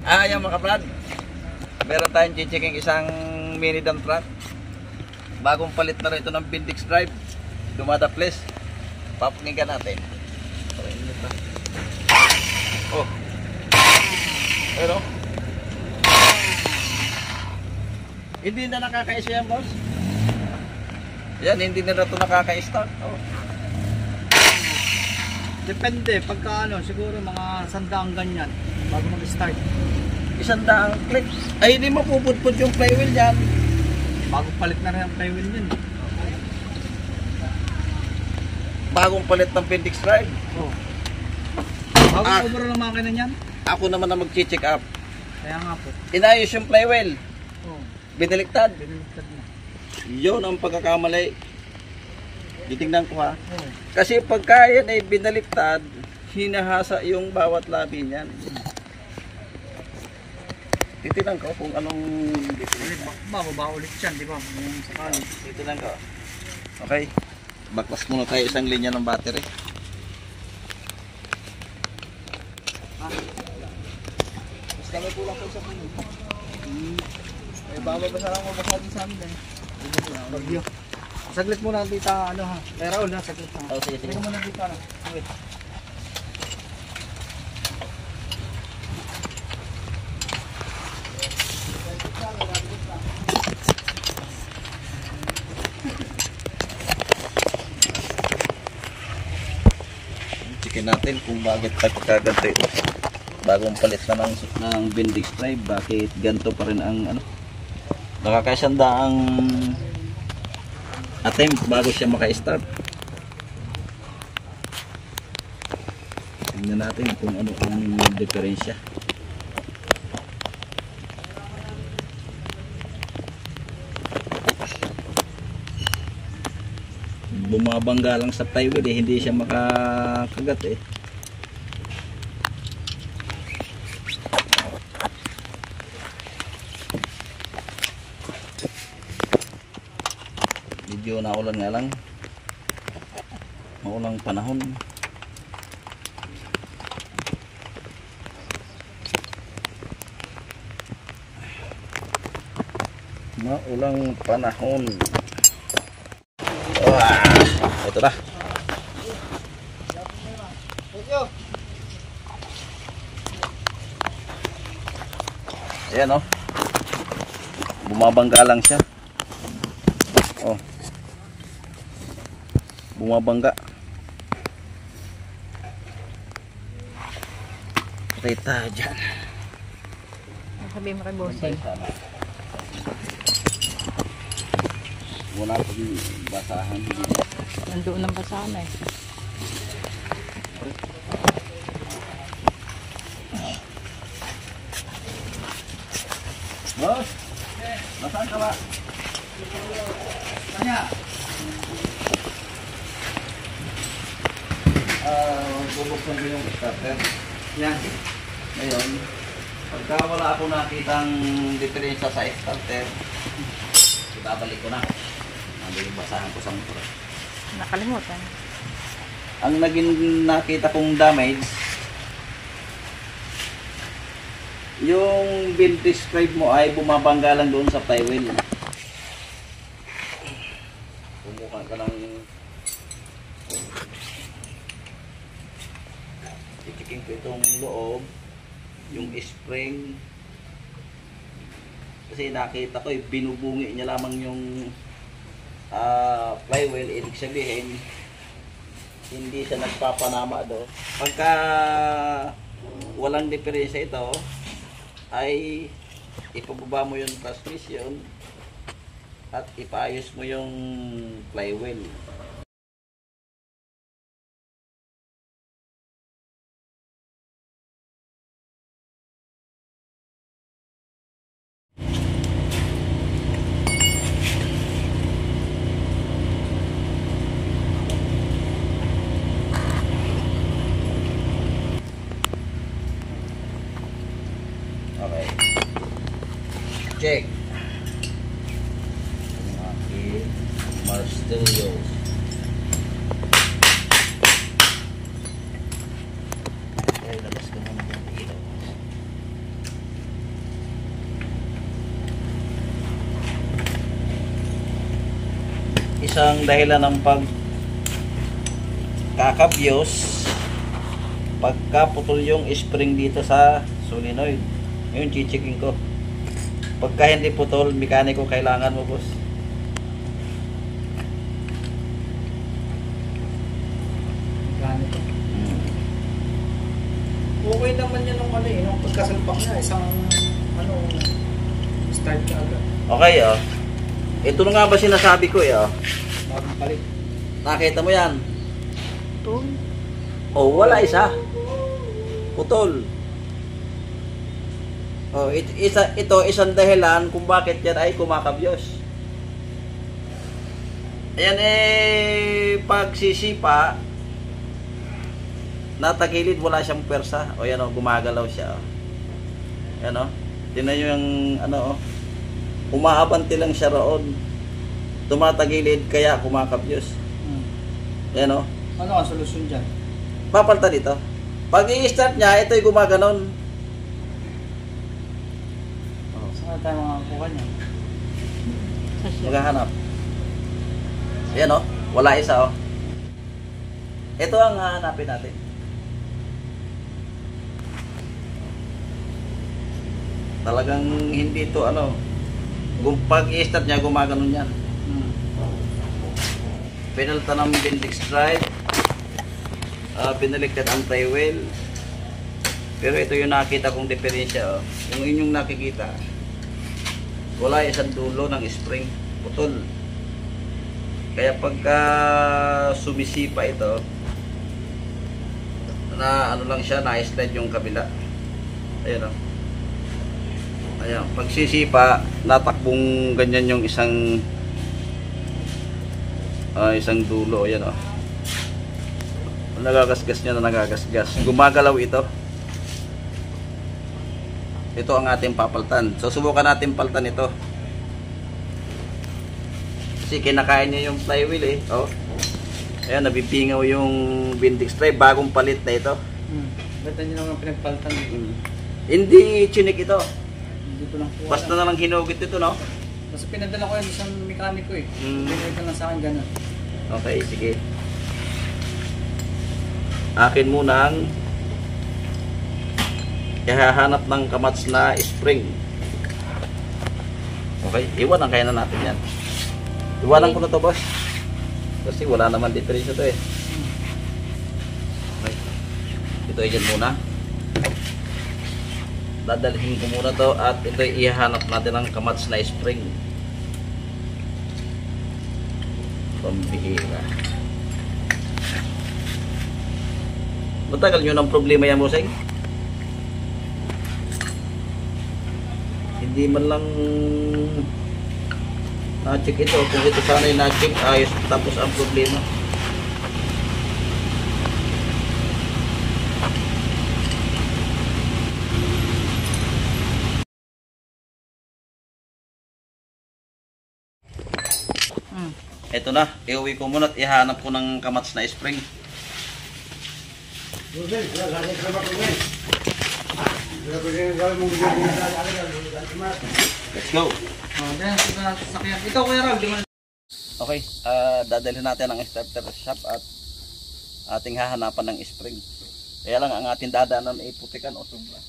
Yan mga kabrad. Meron tayong chichiking isang mini dump truck. Bagong palit na rin ito ng Bendix drive. Dumadaples. Papakinggan natin. Oh. Pero hindi na nakaka-isa yan, boss. Yan, hindi na ito nakaka-start. Oh. Depende, pagka ano, siguro mga 100 ganyan bago mag-start. 100 clicks. Ay, hindi mapupudpud yung flywheel yan. Bago palit na rin ang flywheel yun. Bagong palit ng Bendix drive. Oh. Bago overall ang makina niyan. Ako naman na mag-check up. Kaya nga po. Inayos yung flywheel. Oh. Binaliktad. Binaliktad na. Yun ang pagkakamali. Titingnan ko ha. Oh. Kasi pagka yan ay binaliktad, hinahasa yung bawat labi niyan. Titingnan ko kung anong Bababa ulit yan, di ba? Yung sakali. titingnan ko. Okay. Baklas muna tayo isang linya ng battery. Mas kami kulang po sa puno. Eh, bababasa lang mabasa din sa amin eh. Bagyo. Saglit muna dito, ano ha. Eh, Raul ha, saglit ha. Oh, sige, sige. Sige muna dito, ano. Okay. Checkin natin kung bakit pagkaganto ito. Bagong palit na ng Bendix drive, bakit ganito pa rin ang ano. Nakakasanda ang attempt bago siya maka-start. Tingnan natin kung ano ang diferensya. Bumabangga lang sa flywheel eh, hindi siya makakagat eh. Medyo naulan nga lang. Maulang panahon. Maulang panahon. Ito na. Ayan oh. Bumabangga lang siya. Oh. Bumabangga. Patay tayo dyan. Sabihin mo kay bossing. Wala pang basahan. Nandoon ang basahan eh. Boss! Nasaan ka ba? Kanya? Bubuksan ko yung starter. Yan. Ngayon, pagka wala ako nakitang diferensya sa starter, ibabalik ko na. Yung basahan ko sa motor. Nakalimutan. Ang naging nakita kong damage, yung Bendix drive mo ay bumabangga lang doon sa flywheel. Kumuha ka ng titikin ko itong loob, yung spring, kasi nakita ko binubungi niya lamang yung flywheel. Ibig sabihin hindi siya nagpapanama do. Pagka walang diferensya ito ay ipababa mo yung transmission at ipaayos mo yung flywheel. Okay. Check. Ang aking Marstellios. Okay, labas ka muna ng ilaw. isang dahilan ng pagkakabyos pagkaputol yung spring dito sa solenoid. Ngayon chichecking ko. Pagka hindi putol, mekaniko kailangan mo, boss. Ganito. Okay naman yan nung ano eh, nung pagkasalpak niya, isang ano, start ka agad. Okay, oh. Ito na nga ba sinasabi ko, eh, oh. Bagong palit. Nakita mo yan? Ito. Oh, wala isa. Putol. Oh, ito isang dahilan kung bakit yan ay kumakabyos. Ayan eh, pagsisipa, natagilid, wala siyang pwersa. O yan o, gumagalaw siya. O. Yan o. Tingnan nyo yung ano o. Umaabanti lang siya roon. Tumatagilid kaya kumakabyos. Yan o. Ano ang solusyon dyan? Papalta dito. Pag i-start niya, ito'y gumaganon. Oh, Saan tayo makakuha niya? Sa siya. maghahanap. Yan o. Wala isa o. Ito ang hahanapin natin. Talagang hindi ito ano. Pag i-start niya, gumaganon yan. Pinalta ng Bendix drive. Pinaliktad ang flywheel. Pero ito yung nakita kong diferensya. Oh. Yung inyong nakikita. Wala isang dulo ng spring. Putol. Kaya pagka sumisipa ito, na ano lang siya, na-slide yung kabila. Ayan o. Ayan. Pag sisipa, natakbong ganyan yung isang dulo. Ayan o. Nagagasgas niya na nagagasgas. Gumagalaw ito. Ito ang ating papaltan. So subukan natin paltan ito. Kasi kinakain niya yung flywheel eh. Oh. Ayan, nabipingaw yung Bendix drive. Bagong palit na ito. Ganda niyo naman pinagpalitan dito. Hindi chinik ito. Dito lang po. Basta na lang hinugit ito, no? Kasi pinadala ko yan sa mekaniko eh. Mm. Pinadala lang sa akin gano'n. Okay, sige. Akin munang ihahanap ng kamats na spring. Okay, iwanan kaya na natin yan. Iwanan ko na to, boss. Kasi wala naman diferensya to eh. Okay. Ito ay dyan muna. Dadalhin ko muna to at ito ay ihahanap natin ng kamats na spring. Pambihira. Matagal nyo ng problema yan, Boseng? Hindi man lang na-check ito. Kung ito sana yung na-check, ayos tapos ang problema. Ito na, iuwi ko muna at ihanap ko ng kamats na spring. Let's go. Dyan, ito na sasakyan. Ito Kuya Rob, di mo. Okay, dadalhin natin ang starter shop at ating hahanapan ng spring. Kaya lang ang ating dadaanan ay putikan o sobra.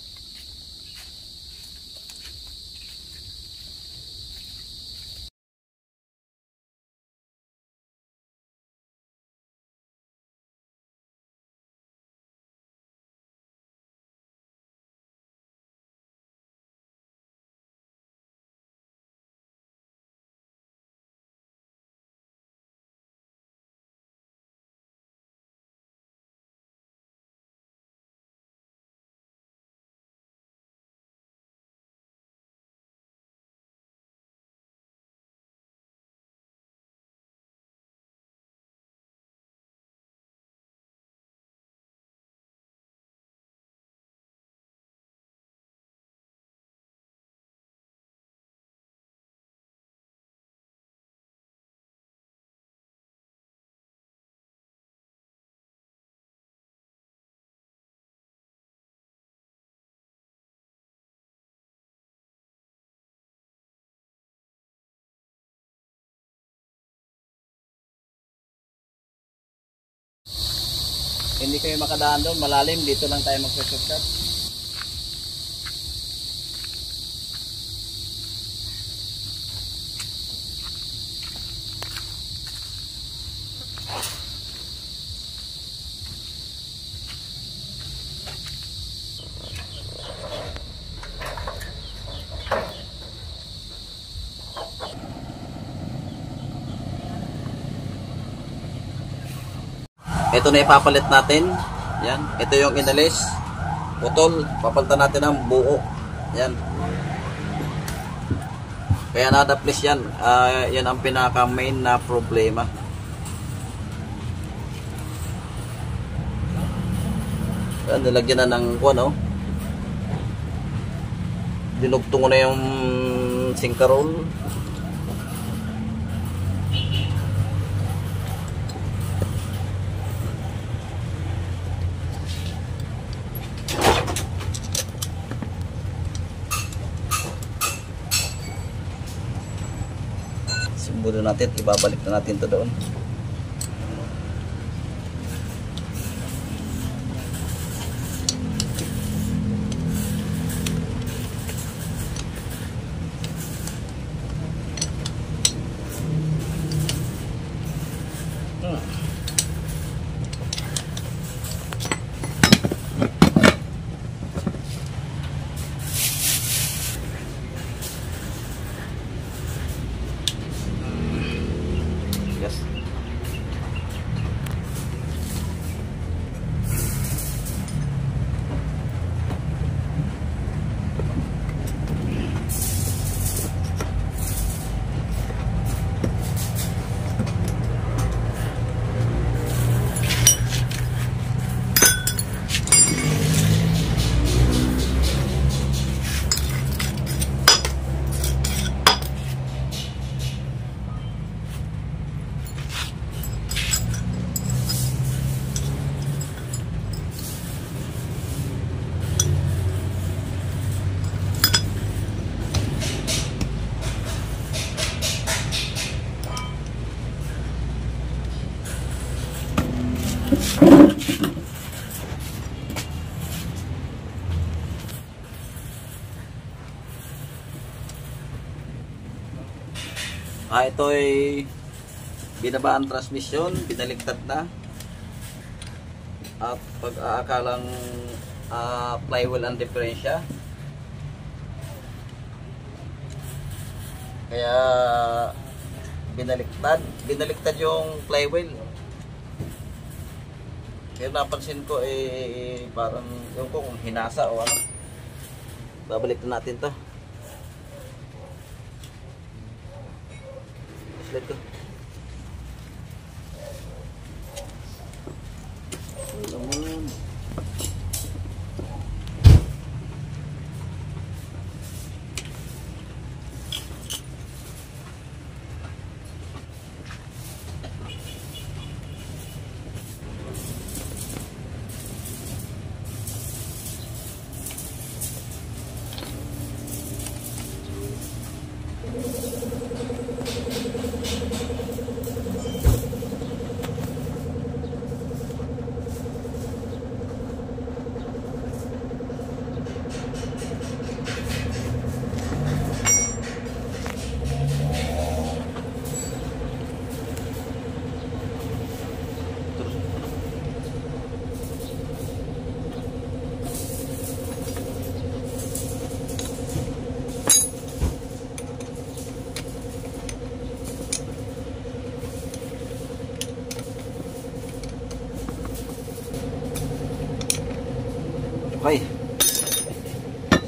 hindi kayo makadaan doon, malalim, dito lang tayo magsusukat. Ito na ipapalit natin. Yan. Ito yung inalis. Putol. Papalitan natin ng buo. Yan. Kaya nadaplis yan. Yan ang pinaka main na problema. Yan. Nilagyan na ng ano. Dinugtong ko na yung sinkarol. Subukan natin, ibabalik na natin ito doon. Yes. Ito ay binaba ang transmission, binaliktad na. At pag-aakalang flywheel ang diferensya. Kaya binaliktad yung flywheel. Kaya napansin ko parang yung kung hinasa o ano. Babalik na natin to. Let go. Okay.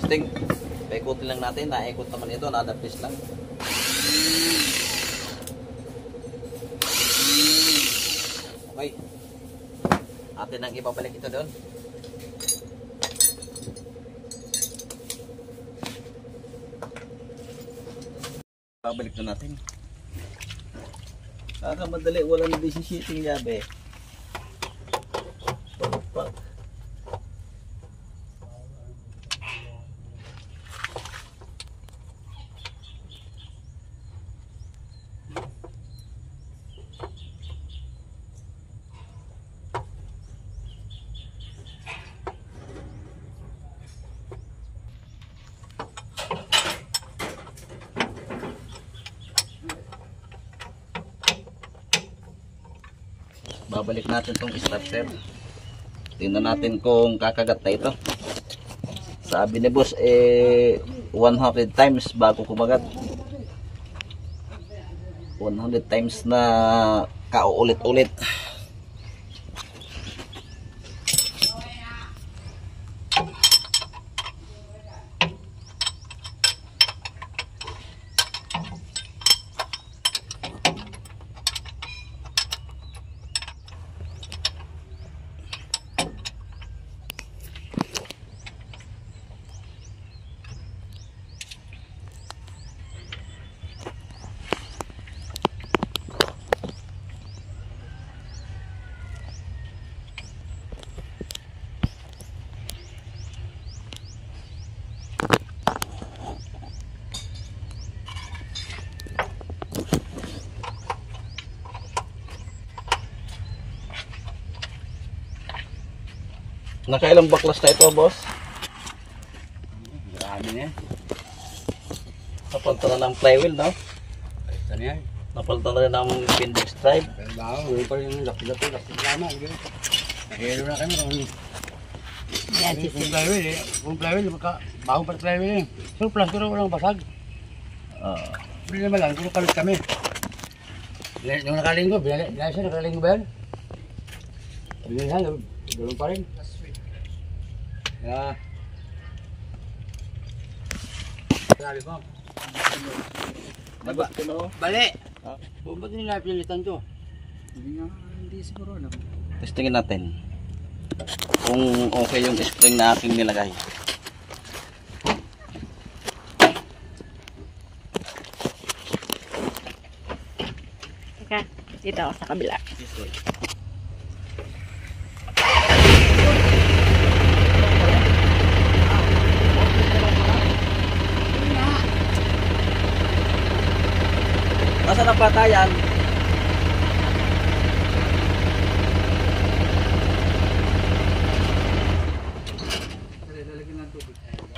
Sting. Paikutin lang natin. Naikot naman ito. Nadapis lang. Okay. Atin ang ibabalik ito doon. Babalik na natin. Madali. Walang busy shitting yabe. Pag. Babalik natin tong starter. Tingnan natin kung kakagat na ito. Sabi ni boss 100 times bago kumagat. 100 times na kauulit-ulit. Nakailang baklas na ito, boss? Marami na yan. Napalta na ng flywheel, no? Ito na yan. Napalta na rin ng index drive. Pero baka, gawin pa rin yung laki-laki lama. Nakihilo na kami kung Yan, kung flywheel eh. Kung flywheel, bago pa flywheel eh. Surplus ko rin walang basag. Hindi naman lang, kung kalit kami. Yung nakalinggo, binali siya, nakalinggo ba yan? Binali siya, ganoon pa rin. Yeah. Sabi ko. Bali! Ba't nila pilitan to? Hindi siguro alam. Testingin natin kung okay yung spring na aking nilagay. Teka, dito ako sa kabila. Nasaan ang patayan?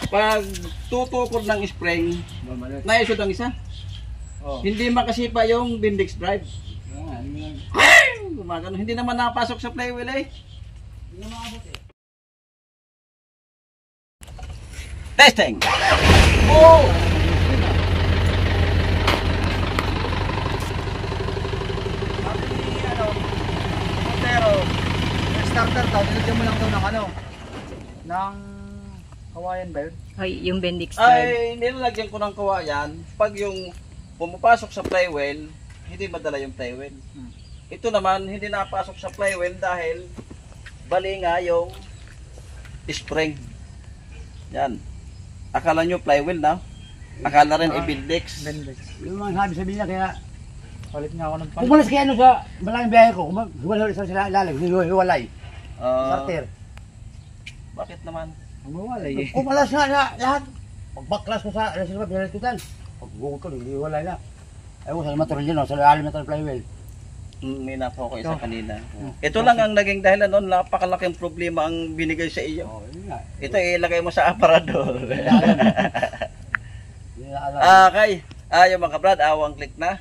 Pag tutukod ng spring, naisod ang isa. Hindi makasipa yung Bendix drive. Gumagano. Hindi naman nakapasok sa flywheel eh. Testing! Oh! Pero, yung starter daw, nilagyan mo lang daw ng ano? Ng Hawaiian ba yun? Hoy, yung Bendix drive. Ay, nilalagyan ko ng kawayan. Pag yung pumapasok sa flywheel, hindi madala yung flywheel. Ito naman, hindi napasok sa flywheel dahil bali nga yung spring. Yan. Akala nyo flywheel na? Akala rin i-Bendix. Yung mga sabi sa nila, kaya palit nga ako ng palit. Kumulas kaya ano sa malaking biyahe ko, hiwalay sa ilalim, hiwalay. Starter. Bakit naman? Hiwalay eh. Kumulas nga na lahat. Pagbaklas ko sa reserva, pinalitutan. Pagbukod ko, hiwalay na. Ayaw ko sa motor dyan, sa ilalim na flywheel. May napo ko isa kanina. Ito lang ang naging dahilan noon, napakalaking problema ang binigay sa iyo. Ito ilagay mo sa aparador. Okay. Yung mga kabrad, awang click na.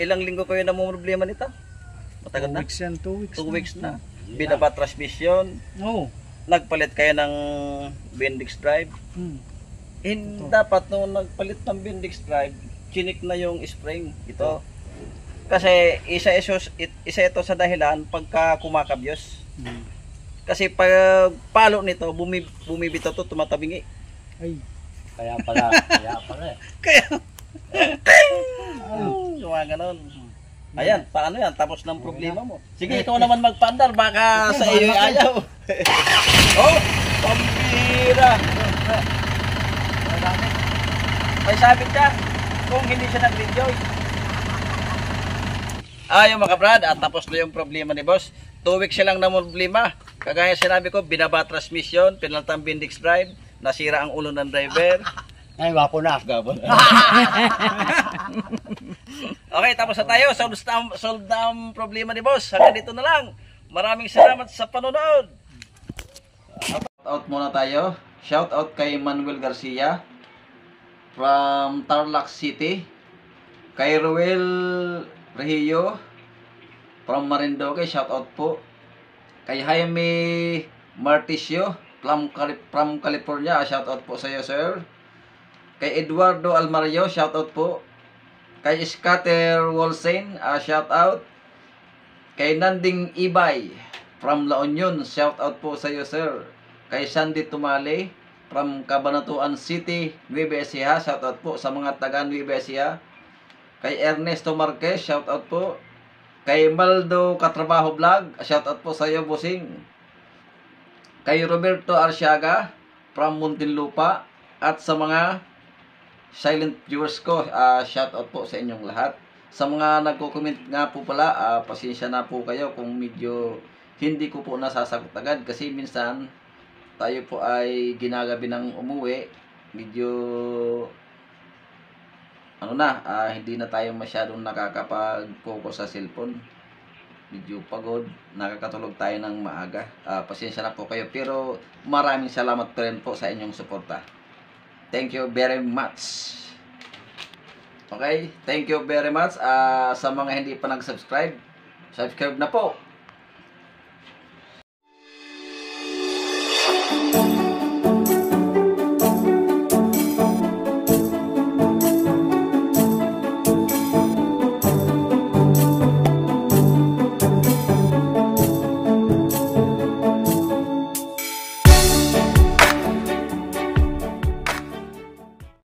Ilang linggo kayo namumroblema nito? Matagal na? 2 weeks na. Binaba transmission. Nagpalit kayo ng Bendix drive. Dapat nung nagpalit ng Bendix drive, chinik na yung spring. Ito. Kasi isa ito sa dahilan pagka kumakabyos. Kasi pag palo nito, bumibitaw to, tumatabingi. Ay, kaya pala eh. Yung ganon. Ayan, paano yan? Tapos ng problema mo. Sige, ikaw naman magpaandar, baka sa iyo ayaw. Oh, pambira. May sabit ka kung hindi siya nag-enjoy. Yung mga brad, at tapos na yung problema ni boss. 2 weeks siya lang na problema. Kagaya sinabi ko, binaba transmission, pinaltang Bendix drive, nasira ang ulo ng driver. Ay, wapo na. Gabo na. Okay, tapos na tayo. Solve na ang problema ni boss. Hanggang dito na lang. Maraming salamat sa panonood. Shout out muna tayo. Shout out kay Manuel Garcia from Tarlac City. Kay Ruel Regio from Marinduque, shout out po. Kay Jaime Marticio from California, shout out po sa iyo, sir. Kay Eduardo Almario, shout out po. Kay Scatter Wolsen, shout out. Kay Nanding Ibay from La Union, shout out po sa iyo, sir. Kay Sandy Tumali from Cabanatuan City, Nueva Ecija, shout out po sa mga taga Nueva Ecija. Kay Ernesto Marquez, shout out po. Kay Maldo Katrabaho Vlog, shout out po sa iyo, bossing. Kay Roberto Arsiaga from Muntinlupa, at sa mga silent viewers ko, shout out po sa inyong lahat. Sa mga nagko-comment nga po pala, pasensya na po kayo kung medyo hindi ko po nasasagot agad kasi minsan tayo po ay ginagabi ng umuwi, medyo hindi na tayo masyadong nakakapag-focus sa cellphone. Medyo pagod, nakakatulog tayo ng maaga. Pasensya na po kayo, pero maraming salamat pa rin po sa inyong suporta. Thank you very much. Okay, thank you very much. Sa mga hindi pa nag-subscribe, subscribe na po.